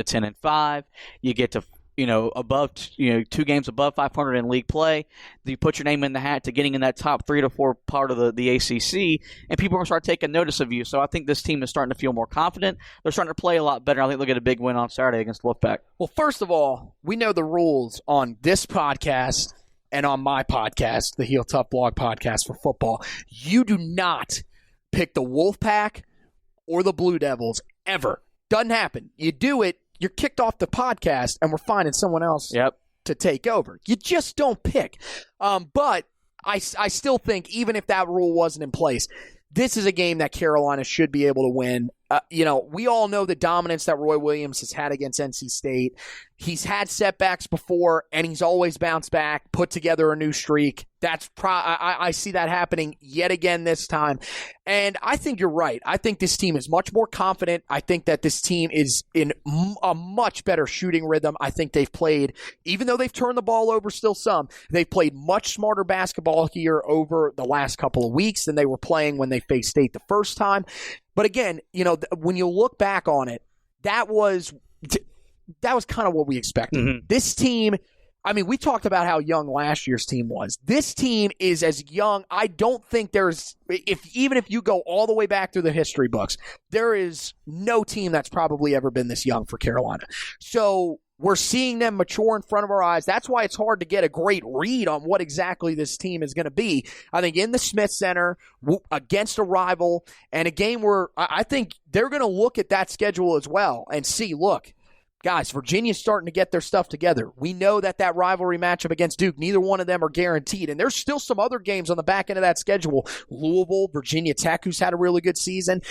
to 10-5. You get to above 2 games above 500 in league play. You put your name in the hat to getting in that top 3 to 4 part of the ACC, and people are going to start taking notice of you. So I think this team is starting to feel more confident. They're starting to play a lot better. I think they'll get a big win on Saturday against Wolfpack. Well, first of all, we know the rules on this podcast and on my podcast, the Heel Tough Blog podcast for football. You do not pick the Wolfpack or the Blue Devils ever. Doesn't happen. You do it, you're kicked off the podcast, and we're finding someone else to take over. You just don't pick. But I still think, even if that rule wasn't in place, this is a game that Carolina should be able to win. We all know the dominance that Roy Williams has had against NC State. He's had setbacks before, and he's always bounced back, put together a new streak. I see that happening yet again this time. And I think you're right. I think this team is much more confident. I think that this team is in a much better shooting rhythm. I think they've played, even though they've turned the ball over still some, they've played much smarter basketball here over the last couple of weeks than they were playing when they faced State the first time. But again, when you look back on it, that was kind of what we expected. Mm-hmm. This team, we talked about how young last year's team was. This team is as young. I don't think even if you go all the way back through the history books, there is no team that's probably ever been this young for Carolina. So we're seeing them mature in front of our eyes. That's why it's hard to get a great read on what exactly this team is going to be. I think in the Smith Center, against a rival, and a game where I think they're going to look at that schedule as well and see, look, guys, Virginia's starting to get their stuff together. We know that rivalry matchup against Duke, neither one of them are guaranteed. And there's still some other games on the back end of that schedule. Louisville, Virginia Tech, who's had a really good season.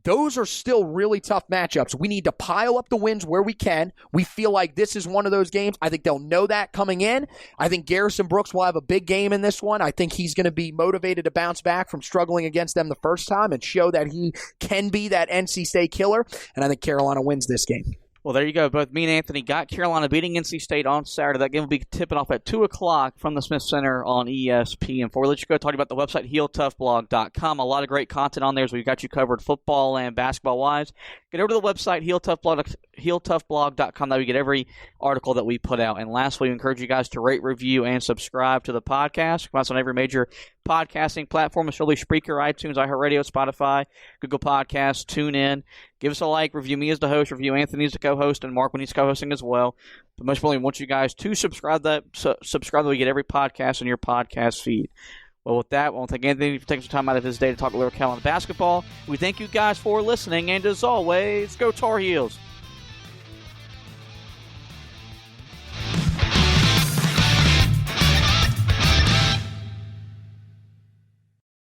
Those are still really tough matchups. We need to pile up the wins where we can. We feel like this is one of those games. I think they'll know that coming in. I think Garrison Brooks will have a big game in this one. I think he's going to be motivated to bounce back from struggling against them the first time and show that he can be that NC State killer. And I think Carolina wins this game. Well, there you go. Both me and Anthony got Carolina beating NC State on Saturday. That game will be tipping off at 2 o'clock from the Smith Center on ESPN. Before we let you go, talking about the website, HeelToughBlog.com. A lot of great content on there, as we've got you covered football and basketball-wise. Get over to the website, HeelToughBlog.com. That we get every article that we put out. And lastly, we encourage you guys to rate, review, and subscribe to the podcast. Find us on every major podcasting platform, especially Spreaker, iTunes, iHeartRadio, Spotify, Google Podcasts, TuneIn. Give us a like, review me as the host, review Anthony as the co-host, and Mark when he's co-hosting as well. But most importantly, we want you guys to subscribe that we get every podcast in your podcast feed. Well, with that, I want to thank Anthony for taking some time out of his day to talk a little Carolina basketball. We thank you guys for listening, and as always, go Tar Heels.